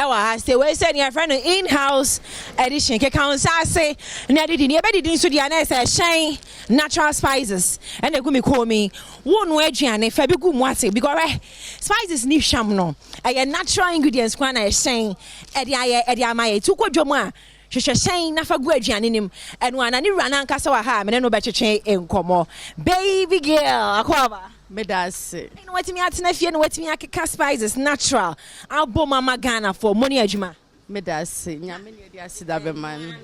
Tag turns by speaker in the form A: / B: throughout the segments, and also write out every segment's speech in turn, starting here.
A: I say we say your friend in-house edition ke kan say na didi ne be didi so dia na say Ehyen natural spices and e gumi call me wo no aduane fa bi gu mu ase because spices ni hwam no e natural ingredients kwa na Ehyen e de amaye tu kodwom a Ehyen na fa gu aduane nim eno ana ni rana nkasa wa ha me no be cheche enkomo baby girl akwaba
B: Medase.
A: You know what me atena fie no what me akeka spices natural. Abo mama Ghana for money adwuma.
B: Medase. Nyame ne dia sida be man.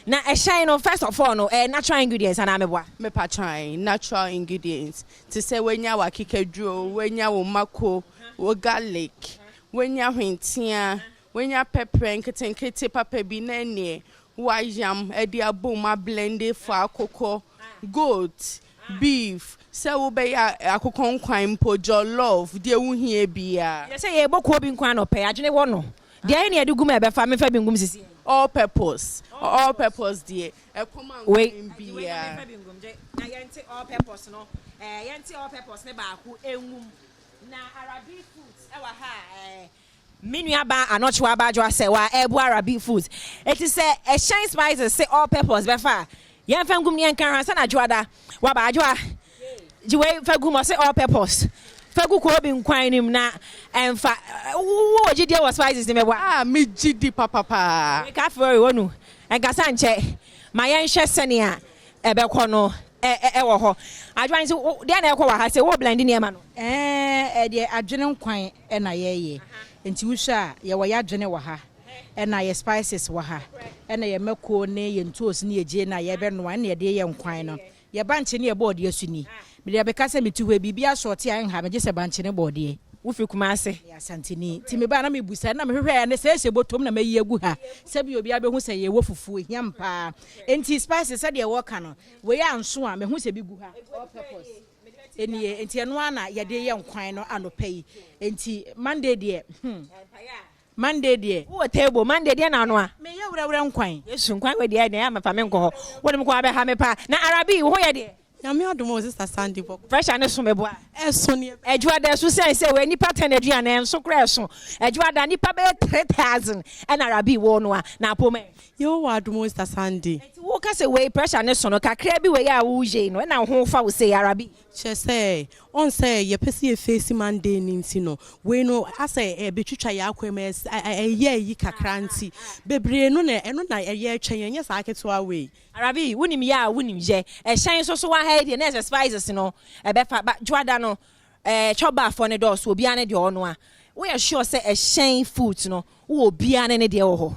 A: Na Ehyen no first of all no natural ingredients ana meboa.
B: Me pa trying natural ingredients. To say wenya wa kikaduro, wenya wo mako, wo garlic, wenya hwentia, wenya pepper nkete papa bi na ne, wa yam e dia boma blended for akoko, goat, beef. Se wo be ya akokon kwan po jollof de wo hie bia
A: ye say ye boko bi nkwan no pe agene wo no de ai ne adu me be fa me fa bi ngum sisi
B: all purpose de e koma ngum bia
A: na yenti all purpose no yenti all purpose ne ba ku engum na Arabic foods e wa ha menu aba anoche wa ba jo ase wa ebu Arabic foods it is Ehyen spices say all purpose be fa ye fa ngum ne kan ran sa na joada wa ba joa Jiwe fagu mo say all purpose. Fagu ko bi nkwan nim na emfa wo gidi was spices ni mebwa.
B: Me gidi papa.
A: We ka for wonu. Enkasa nche. Ma yen hwe sene a ebekọ no wo ho. Adwan so de na ekọ wa ha say wo blend ni ema no.
C: De adwene nkwan na ye. Enti wo hwa ye wo ya adwene wa ha. Na ye spices wa ha. Na ye mako ne ye ntoos ne ye je na ye be no na ye de ye nkwan no. Ye banche ne ye board ye suni. Me dey beka se metu hwe bibia short ya nha me je se banche ne board ye.
A: Wo fi kuma ase.
C: Ya santini. Ti me ba na me busa na me hwehwe ya ne se botom na me yi agu ha. Se bi obi abehu se ye wo fufu hiam pa. Enti spices se de wo ka no. We ya nso a me hu se bi gu ha. All purpose. Eni enti eno ana ye de ye nkwan no anopai. Enti Monday de Monday de
A: wo table Monday de na no a.
C: Me ye wura nkwan.
A: Yesu nkwan we de na ya mafa me nko ho. Wo dem ko abe ha me pa. Na Arabi wo ye de.
B: Nyame Adom sister Sandy for
A: fresh ane so meboa
B: eso ne
A: adwada so say we nipa 10 aduane enso kra so adwada nipa be 3000 and Arabi wo no a na apome
B: yo wa Adom sister Sandy
A: wo ka say we pressure ne so no kakra bi we ya wo je no na ho fa wo say Arabi
B: che say on say ye pese ye face Monday ninti no we no asa e betwitwa ya akwem ye yi kakra nti bebre no na eno na ye twen ye sa aketo we
A: Arabi wunim ya wunim je Ehyen so wa ha de na spices no e be fa dwada no choba for ne do so obi ane de ono a we are sure say Ehyen food no wo obi ane ne de wo ho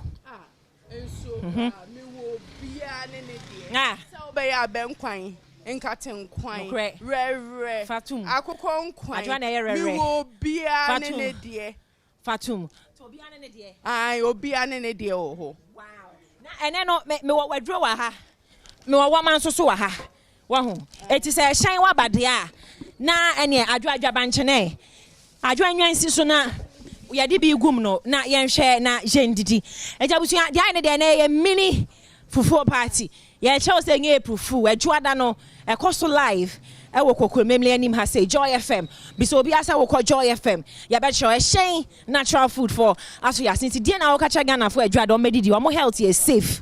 B: enso me wo obi ane ne de so be ya ben kwan enkaten kwan re
A: fatum
B: akokon kwan
A: adwa na ye re
B: me wo obi ane ne de
A: fatum to obi ane ne de
B: ai obi ane ne de wo ho
A: wow na ene no me wadro wa ha me wa man so wa ha wa ho eti say Ehyen wa bade a na ene adwa banche ne adwa nwansi so na ye de bi gum no na ye nhwe na jendidi ejabusu de ai ne de na ye mini fufu party ye chew say nye fufu adwa no ekoso live e wo kokoro memle anim ha say Joy FM bi so obi asa wo ko Joy FM ya be show Ehyen natural food for aso ya since die na wo ka cha Ghana for adwa do medidi wo health is safe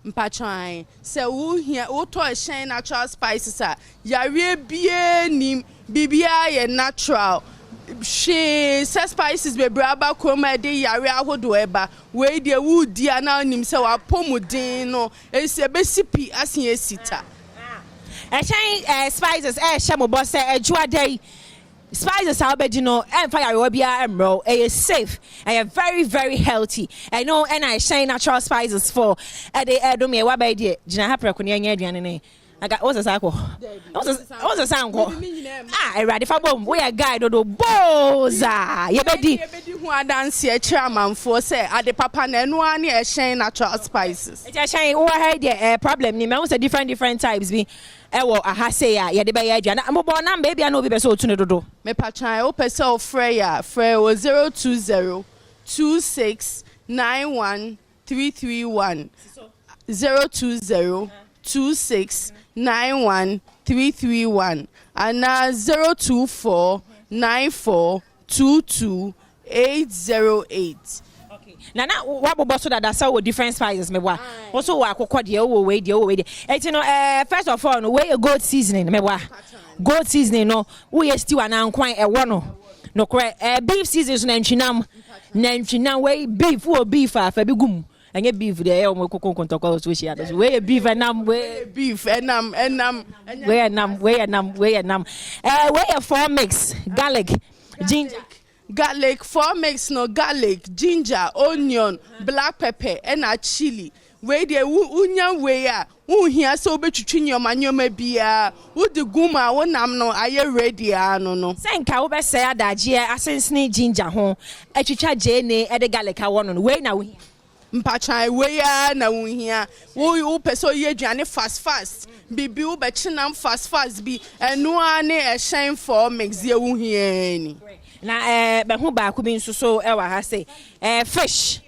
B: mpatwan se wo hia wo to Ehyen natural spices a yare bie nim bibia ye natural she spices be braba kroma de yare ahodo eba we de wudi ana nim se wa pomuden no ese be sipi asen esita
A: Ehyen spices shemo boss adwa spices are bed, and fire bia emro safe and very very healthy. I know and I Ehyen natural spices for the Adom wa ba die gina hapre ko ne anya aduane ne aga what's a cycle what's a sound ready for bom we a guide do boza ye bedi
B: hu adanse e chairman for say ade papa na enu ani Ehyen natural spices
A: it Ehyen wo ha the problem ni me say different types bi ewo aha say ya ye de be ya aduane ambo number bia na obi be so otu ne dodo
B: me patran o pese o freya frey o 020 26 91 331 020 26 91 331 and 024 94 22 808.
A: Okay. na wabobo so that so different spices me wa also wa akokɔ de wo we de eti no first of all no we gold seasoning me wa gold seasoning no we stew anankwan ɛwɔ no correct beef seasoning na ntwinam we beef afa bi gum enye beef de e o kokon kontoko so hia do we beef enam we
B: beef enam
A: we 4 mix garlic ginger
B: garlic 4 mix no garlic ginger onion black pepper and chili we dey unya we a uhia so obetwitwi nyoma bia wo de guma wo nam no aye ready ano no
A: senka wo be say adaje asensene ginger ho atwitwa jene e de garlic a wono no we na wo hia
B: mpachan we ya na wo hia wo peso ye aduane fast bibi wo be chinam fast bi enu ane e shine 4 mix ye wo hia ni
A: na be hu ba ko bi nso so e wa ha say fish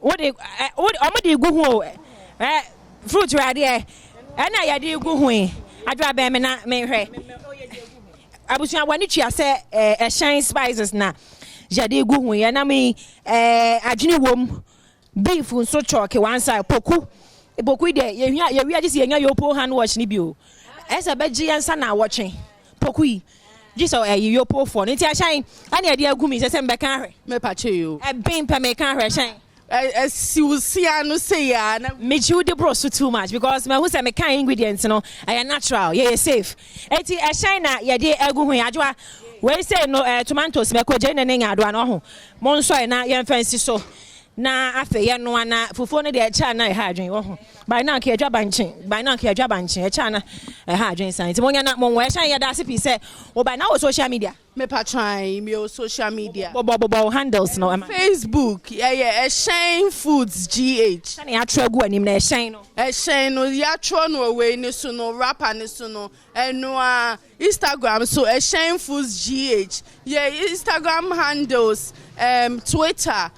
A: what omode gu hu fruit rade e na ya de gu hu adwa be me na me hwe abusuan wani tua say shine spices na ya de gu hu ya na me adwene wom beef nso choke one side poku de ye wi agisi enya yopo hand wash ni bi o esa be gi yansa na watching poku yi jiso yopo for nti a shine ani ade agumi se mbe kan hwe
B: me pa che yo
A: bin pa me kan hwe shine
B: siusia no say ya na
A: me ju de bro so too much because me who say me kan ingredients no I natural ye safe enti a shine na ye de agu hu adwa we say no tomatoes me ko je ne nya adwa no ho mo nso na ye fancy so na afe ye no ana fufuo no de echa na ha adwen wo ho by now ke adwa banchen echa na ha adwen san ti mo nya na mo we shan ye da se pi se o by now social media
B: me pa try me o social media
A: bobo handles no
B: Facebook yeah Ehyen Foods GH
A: na ya tragu anim na Ehyen
B: no ya tro no we ni so no rapper ni so no eno a Instagram so Ehyen Foods GH yeah Instagram handles Twitter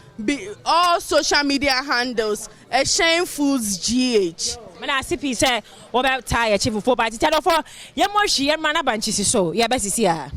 B: all social media handles Ehyen Foods GH
A: me na sipi say wo be tie chief for but tell for ye mo hwie ma na banchi si so ye be sisi a